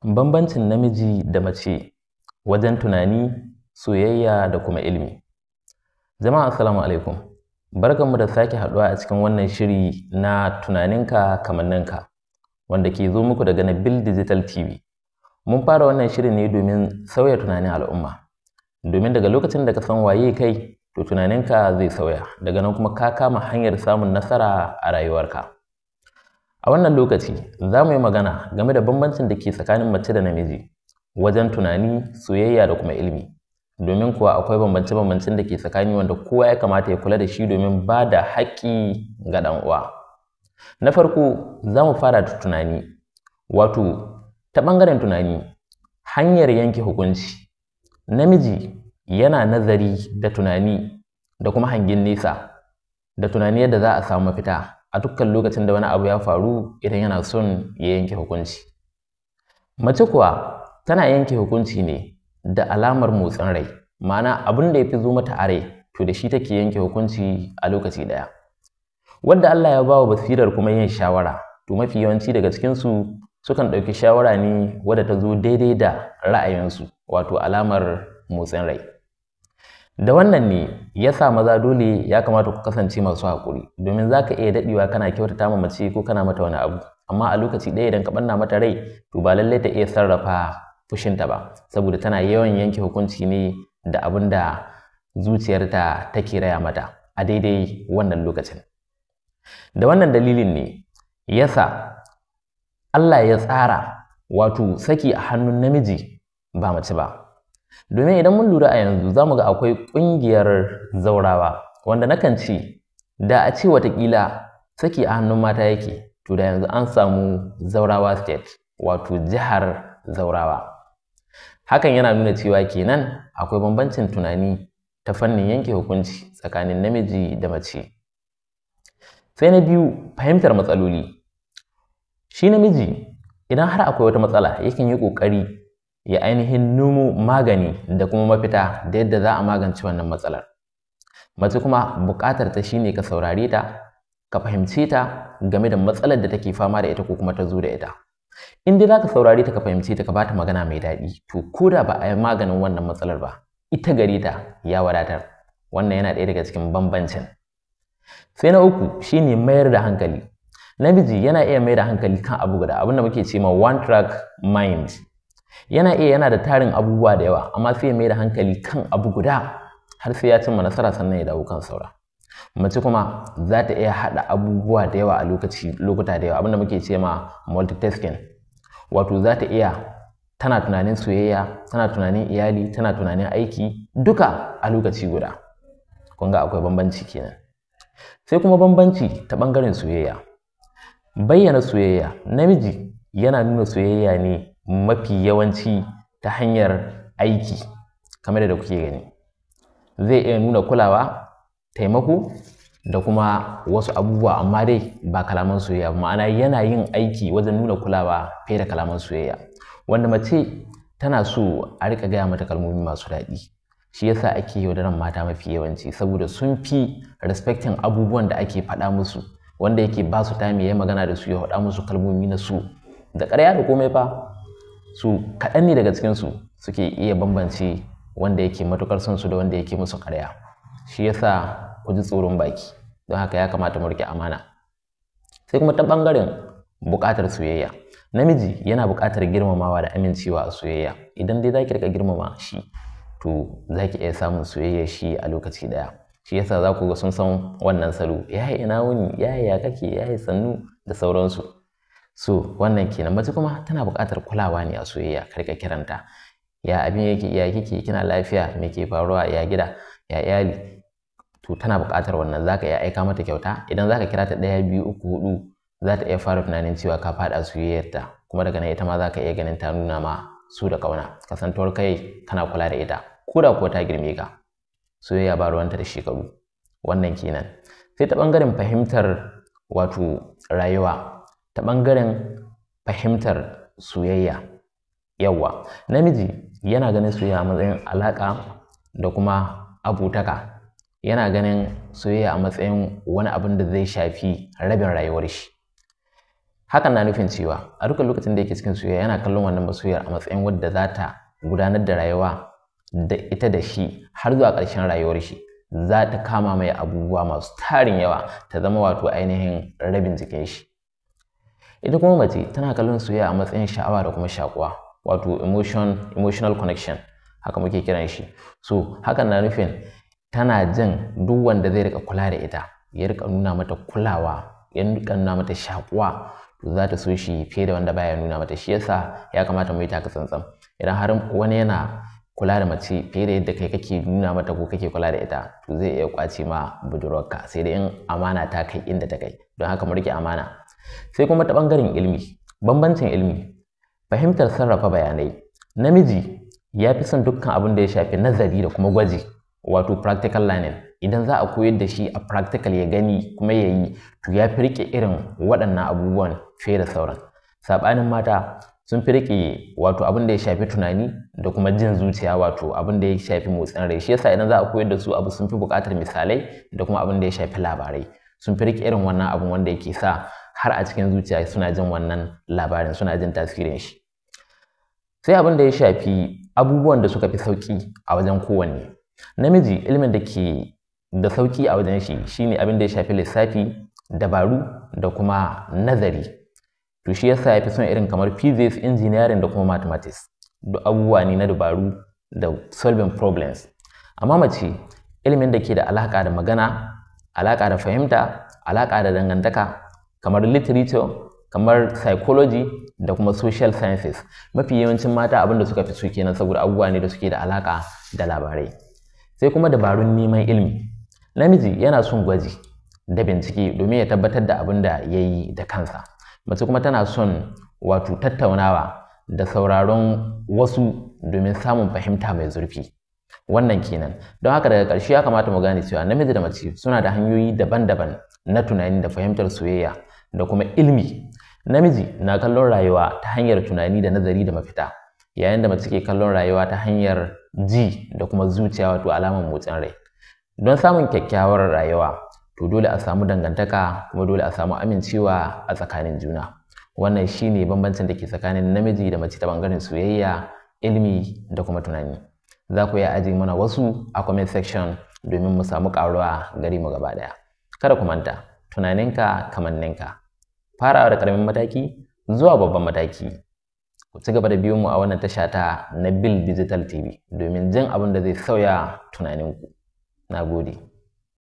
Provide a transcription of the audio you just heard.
Bambancin namiji da mace wajen tunani, soyayya da kuma ilimi. Jama'a assalamu alaikum. Barkanmu da sake haɗuwa a cikin wannan shiri na tunaninka kamanninka wanda ke zo muku daga Nabil Digital TV. Mun fara wannan shiri ne domin sauya tunanin al'umma. Domin daga lokacin da ka san waye kai, to tunaninka zai sauya. Daga nan kuma ka kama hanyar samun nasara a rayuwarka. A wannan lokaci za mu yi magana game da bambancin da ke tsakanin mace da namiji wajen tunani, soyayya da kuma ilimi. Domin kuwa akwai bambance-bambancen da ke tsakani wanda kowa ya kamata ya kula da shi domin ba da haƙƙi ga ɗan uwa. Na farko za mu fara da tunani, wato ta ɓangaren tunani, hanyar yanke hukunci. Namiji yana nazari da tunani da kuma hangen nesa da tunani yadda za a samu mafita a dukkan lokacin da wani abu ya faru idan yana son ya yanke hukunci. Mace kuwa tana yanke hukunci ne da alamar motsin rai, ma'ana abin da ya fi zo mata a rai to da shi take yanke hukunci a lokaci ɗaya. Wadda Allah ya ba wa basirar kuma yin shawara, to mafi yawanci daga cikinsu sukan ɗauki shawara ne wadda ta zo daidai da ra'ayinsu, wato alamar motsin rai. Da wannan ne ya sa maza dole ya kamata ku kasance masu haƙuri, domin za ka iya daɗewa kana kyautata ma mace ko kana mata wani abu, amma a lokaci ɗaya idan ka ɓanna mata rai to ba lallai ta iya sarrafa fushinta ba, saboda tana yawan yanke hukunci ne da abin da zuciyarta take raya mata a daidai wannan lokacin. Da wannan dalilin ne ya sa Allah ya tsara wato saki a hannun namiji ba mace ba. Domin idan mun lura a yanzu za mu ga akwai ƙungiyar zaurawa wanda nakan ce da a ce watakila saki a hannun mata yake, to da yanzu an samu Zaurawa State, wato jihar Zaurawa. Hakan yana nuna cewa kenan akwai bambancin tunani ta fannin yanke hukunci tsakanin namiji da mace. Sai na biyu, fahimtar matsaloli. Shi namiji idan har akwai wata matsala yakan yi ƙoƙari ya ainihin nemo magani da kuma mafita da yadda za a magance wannan matsalar. Mace kuma buƙatar ta shine ka saurare ta, ka fahimce ta game da matsalar da take fama da ita ko kuma ta zo da ita. In dai za ka saurare ta, ka fahimce ta, ka bata magana mai daɗi, to ko da ba a yi maganin wannan matsalar ba, ita gare ta ya wadatar. Wannan yana ɗaya daga cikin bambancin. Sai na uku shine mayar da hankali. Namiji yana iya mayar da hankali kan abu guda, abin da muke ce ma one track mind. Yana da tarin abubuwa da yawa, amma sai ya mai da hankali kan abu guda har sai ya cimma nasara sannan ya dawo kan saura. Mace kuma za ta iya haɗa abubuwa da yawa a lokuta da yawa, abinda muke ce ma multitasking. Wato za ta iya tana tunanin soyayya, tana tunanin iyali, tana tunanin aiki, duka a lokaci guda. Kun ga akwai bambanci kenan. Sai kuma bambanci ta ɓangaren soyayya. Bayyana soyayya. Namiji yana nuna soyayya ne mafi yawanci ta hanyar aiki, kamar da kuke gani. Zai iya nuna kulawa, taimako da kuma wasu abubuwa, amma dai ba kalaman soyayya ba, ma'ana yana yin aiki wajen nuna kulawa fiye da kalaman soyayya. Wanda mace tana so a riƙa gaya mata kalmomi masu daɗi. Shi yasa ake yaudaran mata mafi yawanci, saboda sun fi respecting abubuwan da ake faɗa musu, wanda yake ba su time ya yi magana da su, ya faɗa musu kalmomi na su da ƙarya da komai fa. Su kaɗan ne daga cikinsu suke iya bambance wanda yake matuƙar son su da wanda yake musu ƙarya. Shi yasa ku ji tsoron baki, don haka ya kamata mu riƙe amana. Sai kuma ta ɓangaren buƙatar soyayya. Namiji yana buƙatar girmamawa da amincewa a soyayya. Idan dai za ki riƙa girmama shi, to za ki iya samun soyayya shi a lokaci ɗaya. Shi yasa za ku ga sun san wannan salo, yayi ina wuni, yayi ya kake, yayi sannu da sauransu. So wannan kenan. Mace kuma tana buƙatar kulawa ne a soyayya, ka riƙa kiranta, ya abin yake, ya kike, kina lafiya, me ke faruwa, ya gida, ya iyali. To tana buƙatar wannan. Zaka iya aika mata kyauta, idan zaka kira ta 1, 2, 3, 4, za ta iya fara tunanin cewa ka faɗa soyayyarta, kuma daga nan ita ma zaka iya ganin ta nuna ma su da ƙauna, kasantuwar kai kana kula da ita, ko da kuwa ta girme ka. Soyayya ba ruwanta da shekaru. Wannan kenan. Sai ta ɓangaren fahimtar wato rayuwa. Ta ɓangaren fahimtar soyayya. Yawwa, namiji yana ganin soyayya a matsayin alaƙa da kuma abotaka. Yana ganin soyayya a matsayin wani abin da zai shafi rabin rayuwar shi. Hakan na nufin cewa a dukkan lokacin da yake cikin soyayya yana kallon wannan masoyiyar a matsayin wadda za ta gudanar da rayuwa da ita da shi har zuwa ƙarshen rayuwar shi. Za ta kama mai abubuwa masu tarin yawa, ta zama wato ainihin rabin jikin shi. Ita kuma mace tana kallon soyayya a matsayin sha'awa da kuma shakuwa, wato emotional connection, haka muke kiran shi. So hakan na nufin tana jin duk wanda zai rika kula da ita, ya rika nuna mata kulawa, ya rika nuna mata shakuwa, to za ta so shi fiye da wanda baya nuna mata. Shi yasa ya kamata mu yi taka tsantsan. Idan har wani yana kula da mace fiye da yadda kai kake nuna mata ko kake kula da ita, to zai iya kwace ma budurwarka, sai dai in amana ta kai inda ta kai. Don haka mu rike amana. Sai kuma ta bangaren ilmi, bambancin ilmi, fahimtar sarrafa bayanai. Namiji ya fi son dukkan abin da ya shafi nazari da kuma gwaji, wato practical learning. Idan za a koyar da shi a practical ya gani kuma ya yi, to ya fi rike irin waɗannan abubuwan fiye da sauran. Saɓanin mata sun fi rike wato abin da ya shafi tunani da kuma jin zuciya, wato abin da ya shafi motsin rai. Shi yasa idan za a koyar da su abu sun fi buƙatar misalai da kuma abin da ya shafi labarai. Sun fi rike irin wannan abin wanda yake sa har a cikin zuciya suna jin wannan labarin, suna jin tasirin shi. Sai abin da ya shafi abubuwan da suka fi sauki a wajen kowanne. Namiji ilimin da ke da sauki a wajen shi shine abin da ya shafi lissafi, dabaru da kuma nazari. To shi yasa ya fi son irin kamar physics, engineering da kuma mathematics. Duk abubuwa ne na dabaru da solving problems. Amma mace ilimin da ke da alaka da magana, alaka da fahimta, alaka da dangantaka, kamar literature, kamar psychology da kuma social sciences. Mafi yawancin mata abin da suka fi so kenan, saboda abubuwa ne da suke da alaka da labarai. Sai kuma dabarun neman ilimi. Namiji yana son gwaji da bincike domin ya tabbatar da abin da ya yi da kansa. Mace kuma tana son wato tattaunawa da sauraron wasu domin samun fahimta mai zurfi. Wannan kenan. Don haka daga ƙarshe ya kamata mu gane cewa namiji da mace suna da hanyoyi daban-daban na tunani da fahimtar soyayya da kuma ilmi. Namiji na kallon rayuwa ta hanyar tunani da nazari da mafita, yayin da mace ke kallon rayuwa ta hanyar ji da kuma zuciya, wato alamar motsin rai. Don samun kyakkyawar rayuwa, to dole a samu dangantaka kuma dole a samu amincewa a tsakanin juna. Wannan shine bambancin da ke tsakanin namiji da mace ta bangaren soyayya, ilmi da kuma tunani. Za ku iya ajiye mana wasu a comment section domin mu samu ƙaruwa gari mu gaba ɗaya. Kada ku manta, tunaninka kamanninka. Farawa da ƙaramin mataki zuwa babban mataki. Ku ci gaba da biyo mu a wannan tasha ta Nabil Digital TV domin jin abin da zai sauya tunaninku. Na gode.